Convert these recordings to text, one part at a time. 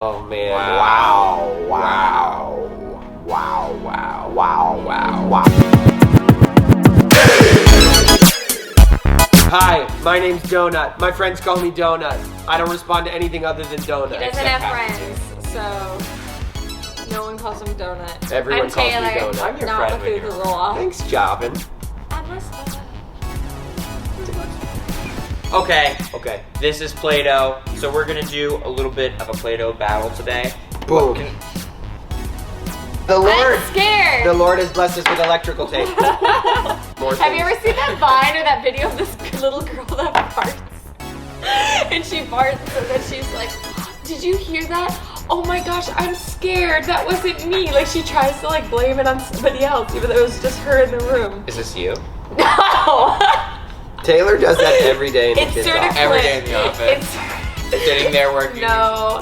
Oh man. Wow. Hi, my name's Donut. My friends call me Donut. I don't respond to anything other than Donut. He doesn't have friends, so no one calls him Donut. Everyone I'm calls me Taylor, Donut. I'm your not friend when you're Methuselah. Thanks, Javin. I must have. Okay, Okay. this is Play-Doh, so we're gonna do a little bit of a Play-Doh battle today. Boom. The I'm Lord. scared. The Lord has blessed us with electrical tape. More Have you things. ever seen that Vine or that video of this little girl that farts? And she farts and then she's like, did you hear that? Oh my gosh, I'm scared. That wasn't me. Like she tries to like blame it on somebody else even though it was just her in the room. Is this you? No. Taylor does that every day in the It's kids' sort of office. Every day in the office. It's Sitting there working. no.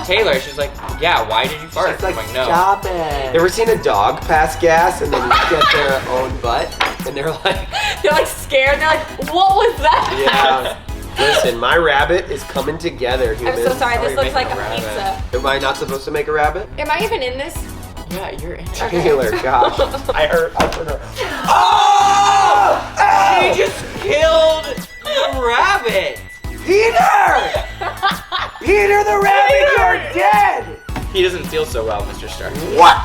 Taylor, she's like, yeah, why did you fart? She's like, I'm like, no. stop it. You ever seen a dog pass gas and then look at their own butt and they're like, They're like scared. They're like, what was that? yeah. Listen, my rabbit is coming together, I'm humans. so sorry. How are This you looks like making a a rabbit? pizza. Am I not supposed to make a rabbit? Am I even in this? Yeah, you're in. Taylor, gosh. I heard her. Oh! Ow! He just killed the rabbit! Peter! Peter the rabbit, you're dead! He doesn't feel so well, Mr. Stark. What?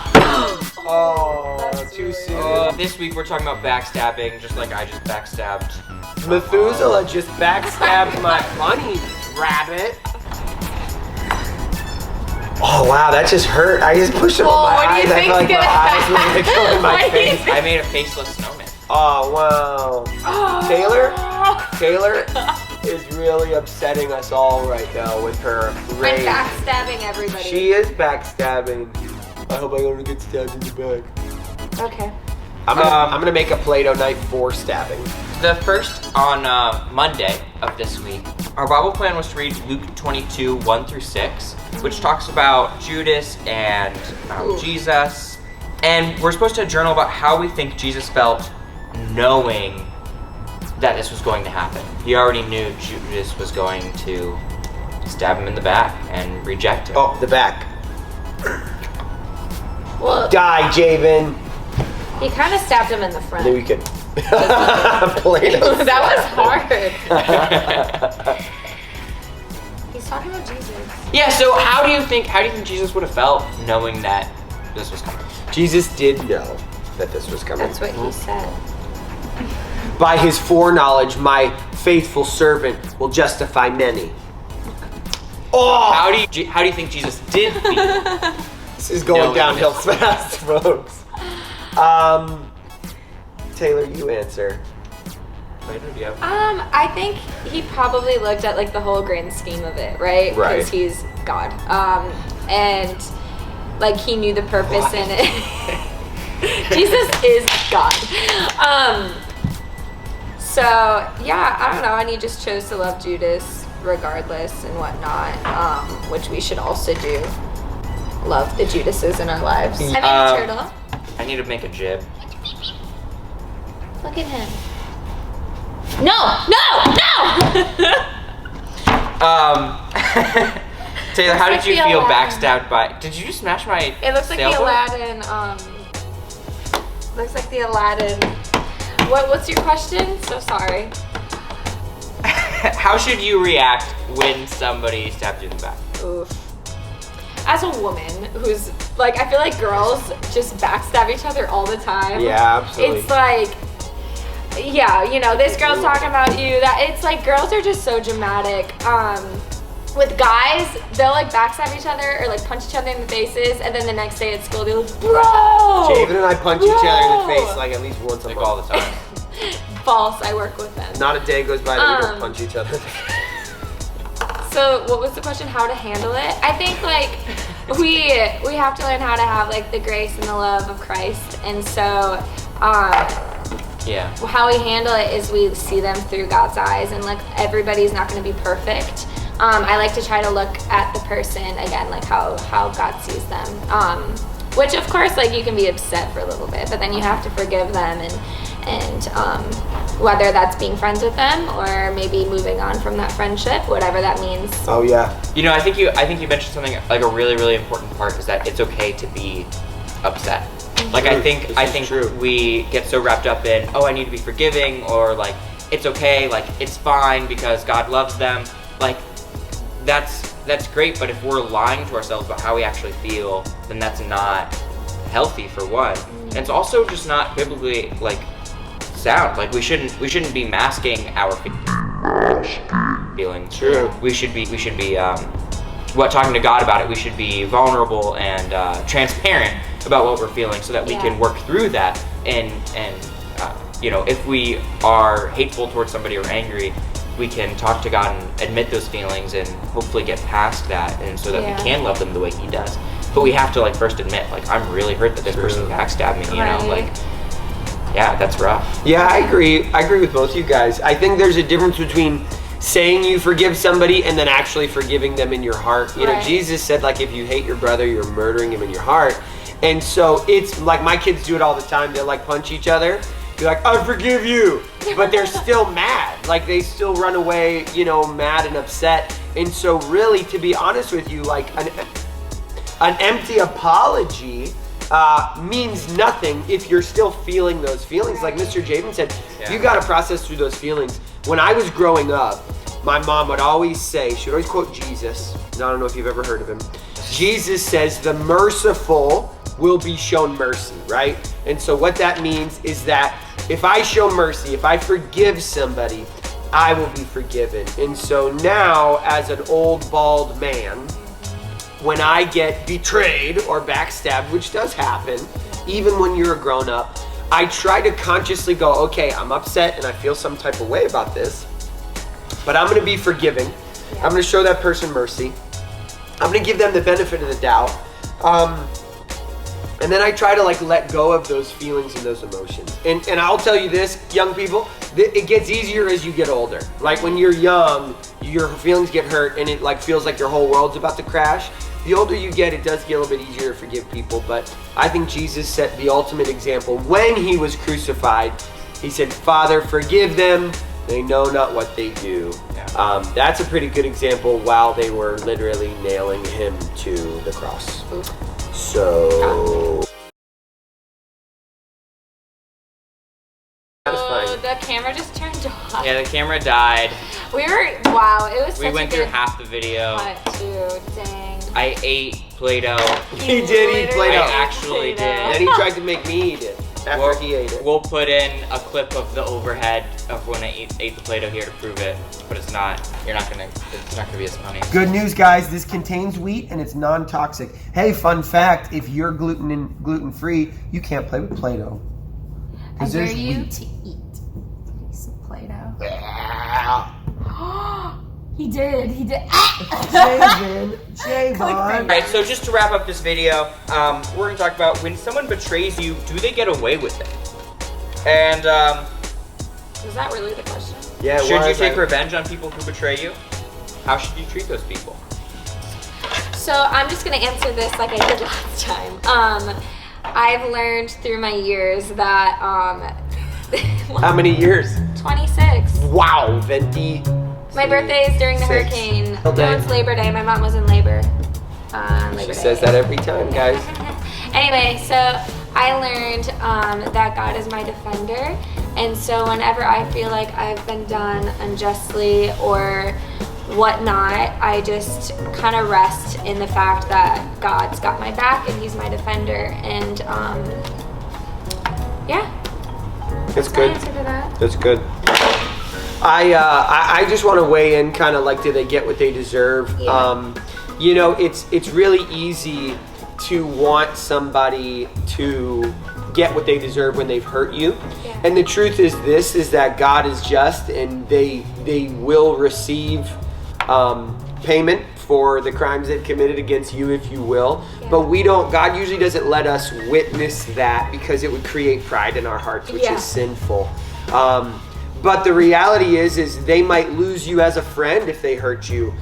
Oh, That's too rude. soon. This week we're talking about backstabbing, just like I just backstabbed. Methuselah just backstabbed my bunny rabbit. Oh wow, that just hurt. I just pushed it Whoa, on my what do you eyes. I felt like my think's eyes were gonna go in my What do you face. think? I made a faceless snowman. Oh wow. Taylor is really upsetting us all right now with her I'm rage. backstabbing everybody. She is backstabbing. I hope I don't get stabbed in the back. Okay. I'm gonna make a Play-Doh knife for stabbing. The first on Monday of this week, our Bible plan was to read Luke 22, 1-6, which talks about Judas and Ooh. Jesus. And we're supposed to journal about how we think Jesus felt knowing that this was going to happen. He already knew Judas was going to stab him in the back and reject him. Oh, the back. Well, Die, Javen. he kind of stabbed him in the front. Then we could Play-Doh. That was hard. He's talking about Jesus. Yeah, so how do you think Jesus would have felt knowing that this was coming? Jesus did know that this was coming. That's what he said. By his foreknowledge, my faithful servant will justify many. Oh, How do you think Jesus did feel? this is going No, downhill fast, folks. Taylor, you answer. I think he probably looked at like the whole grand scheme of it, right? Right. Because he's God. And like he knew the purpose in it. Jesus is God. So yeah, I don't know, and he just chose to love Judas regardless and whatnot, which we should also do. Love the Judases in our lives. I made a turtle. I need to make a jib. Look at him. No! Taylor, how did like you the feel Aladdin. backstabbed by? Did you just smash my? It looks like the sailboat? Aladdin. Looks like the Aladdin. What's your question? So sorry. How should you react when somebody stabs you in the back? Oof. As a woman who's like, I feel like girls just backstab each other all the time. Yeah, absolutely. It's like, yeah, you know, this girl's talking about you. That it's like girls are just so dramatic. With guys, they'll like backstab each other or like punch each other in the faces, and then the next day at school they're like, bro. Javen and I punch each other in the Bro! face like at least once a Like month. all the time. False. I work with them. Not a day goes by that we don't punch each other. So what was the question? How to handle it? I think like we have to learn how to have like the grace and the love of Christ, and so Yeah. how we handle it is we see them through God's eyes, and like everybody's not going to be perfect. I like to try to look at the person again, like how God sees them. Which of course, like you can be upset for a little bit, but then you have to forgive them and whether that's being friends with them or maybe moving on from that friendship, whatever that means. Oh yeah. You know, I think you mentioned something like a really, really important part is that it's okay to be upset. Like I think true. we get so wrapped up in, oh, I need to be forgiving, or like it's okay, like it's fine because God loves them. Like that's great, but if we're lying to ourselves about how we actually feel, then that's not healthy for one. And it's also just not biblically like sound. Like we shouldn't be masking our feelings. True. We should be talking to God about it. We should be vulnerable and transparent about what we're feeling, so that we can work through that. And you know, if we are hateful towards somebody or angry, we can talk to God and admit those feelings and hopefully get past that, and so that we can love them the way He does. But we have to like first admit, like, I'm really hurt that this person backstabbed me. You know, like, yeah, that's rough. Yeah, I agree with both you guys. I think there's a difference between saying you forgive somebody and then actually forgiving them in your heart. You know, Jesus said, like, if you hate your brother, you're murdering him in your heart. And so it's like, my kids do it all the time. They'll like punch each other. Be like, I forgive you. But they're still mad. Like, they still run away, you know, mad and upset. And so really, to be honest with you, like an empty apology means nothing if you're still feeling those feelings. Like Mr. Javen said, you got to process through those feelings. When I was growing up, my mom would always say, she would always quote Jesus. I don't know if you've ever heard of him. Jesus says, the merciful will be shown mercy, right? And so what that means is that if I show mercy, if I forgive somebody, I will be forgiven. And so now, as an old bald man, when I get betrayed or backstabbed, which does happen, even when you're a grown up, I try to consciously go, okay, I'm upset and I feel some type of way about this, but I'm gonna be forgiving. I'm gonna show that person mercy. I'm gonna give them the benefit of the doubt. And then I try to like let go of those feelings and those emotions. And I'll tell you this, young people, it gets easier as you get older. Like when you're young, your feelings get hurt and it like feels like your whole world's about to crash. The older you get, it does get a little bit easier to forgive people, but I think Jesus set the ultimate example. When He was crucified, He said, Father, forgive them, they know not what they do. That's a pretty good example while they were literally nailing Him to the cross. So... Oh, the camera just turned off. Yeah, the camera died. Wow, it was such We went a through good half the video. cut too, dang. I ate Play-Doh. He did eat Play-Doh. I actually did. Then he tried to make me eat it after he ate it. We'll put in a clip of the overhead of when I ate the Play-Doh here to prove it, but it's not gonna be as funny. Good news, guys. This contains wheat and it's non-toxic. Hey, fun fact, if you're gluten-free, you can't play with Play-Doh. I dare you to eat a piece of Play-Doh. He did. Javon. Alright, so just to wrap up this video, we're gonna talk about when someone betrays you, do they get away with it? And Was that really the question? Yeah, should you take revenge on people who betray you? How should you treat those people? So I'm just gonna answer this like I did last time. I've learned through my years that How many years? 26. Wow, 20. My birthday is during the hurricane. No, it's Labor Day. My mom was in labor. She says that every time, guys. Anyway, so I learned that God is my defender. And so whenever I feel like I've been done unjustly or whatnot, I just kind of rest in the fact that God's got my back and He's my defender. And That's good. my answer to that. That's good. I just want to weigh in, kind of like, do they get what they deserve? Yeah. You know, it's really easy to want somebody to get what they deserve when they've hurt you. Yeah. And the truth is this, is that God is just, and they will receive payment for the crimes they've committed against you, if you will. Yeah. But God usually doesn't let us witness that because it would create pride in our hearts, which is sinful. But the reality is they might lose you as a friend if they hurt you.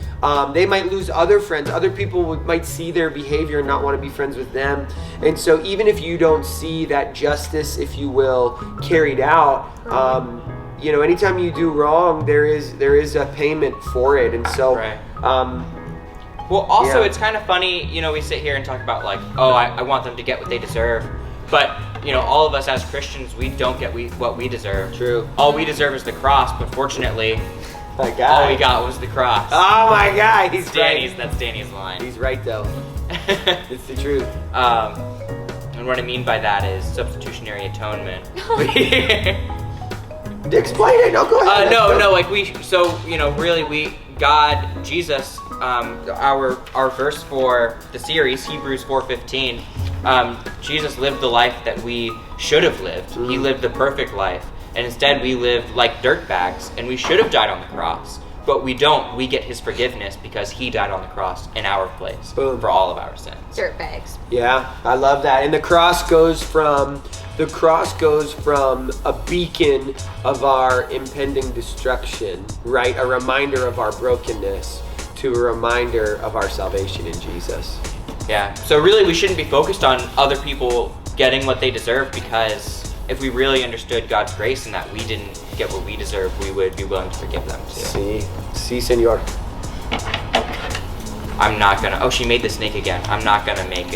They might lose other friends. Other people might see their behavior and not want to be friends with them. And so even if you don't see that justice, if you will, carried out, anytime you do wrong, there is a payment for it. And so, well, also it's kind of funny, we sit here and talk about like, oh, I want them to get what they deserve. But, all of us as Christians, we don't get what we deserve. True. All we deserve is the cross, but fortunately, all we got was the cross. Oh my God, That's Danny's line. He's right though. It's the truth. And what I mean by that is substitutionary atonement. Explain it. No, go ahead. God, Jesus, our verse for the series, Hebrews 4:15, Jesus lived the life that we should have lived. He lived the perfect life. And instead we lived like dirtbags, and we should have died on the cross. But we don't. We get his forgiveness because he died on the cross in our place. Boom. For all of our sins. Dirtbags. Yeah, I love that. And the cross goes from a beacon of our impending destruction, right? A reminder of our brokenness to a reminder of our salvation in Jesus. Yeah. So really we shouldn't be focused on other people getting what they deserve, because if we really understood God's grace and that we didn't get what we deserve, we would be willing to forgive them too. Si, senor. I'm not gonna. Oh, she made the snake again. I'm not gonna eat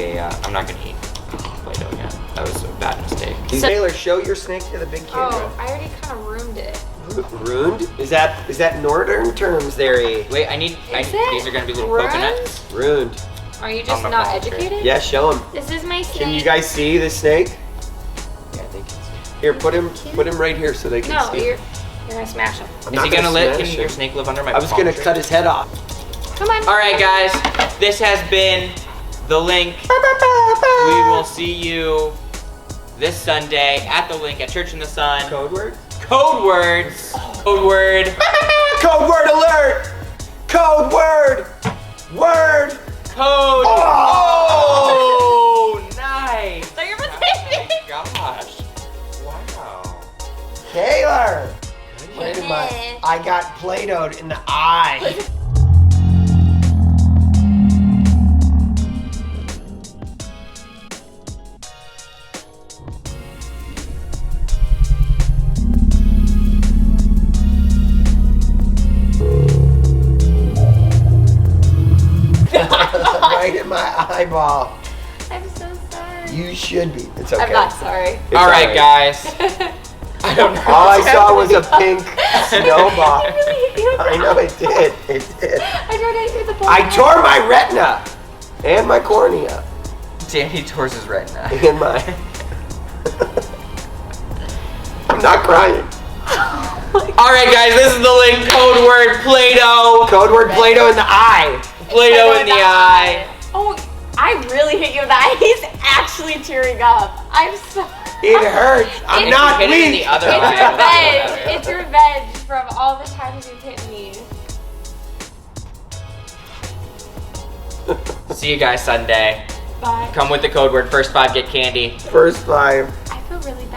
Play-Doh again. That was a bad mistake. Taylor, show your snake to the big camera. Oh, I already kind of ruined it. Ruined? Is that northern terms there? Wait, these are gonna be little coconuts. Ruined. Are you just not educated? Yeah, show him. This is my snake. Can you guys see the snake? Yeah, they can see. Here, put him right here so they can see. No, you're gonna smash him. Is he gonna live? Can your snake live under my palm tree? I was gonna cut his head off. Come on. All right, guys. This has been The Link. We will see you this Sunday at The Link at Church in the Sun. Code word? Code words. Code word. Code word alert! Code word! Word! Code. Oh, nice. So you're Oh my gosh. Wow. Taylor! Yeah. I got Play-Doh'd in the eye. Right in my eyeball. I'm so sorry. You should be. It's okay. I'm not sorry. It's all right, guys. I don't know. All I saw was a pink snowball. I really hit you in the I know it did. It did. I tried to hit you with the ball. I tore my retina and my cornea Danny tore his retina. and my. I'm not crying. All right, guys. This is The Link. Code word Play-Doh. Code word Play-Doh in the eye. Play-Doh in the eye. Oh, I really hit you in the eye. He's actually tearing up. I'm sorry. It hurts. I'm not hit it in weak. the other It's eye. revenge. It's revenge from all the times you've hit me. See you guys Sunday. Bye. Come with the code word. First 5 get candy. First 5. I feel really bad.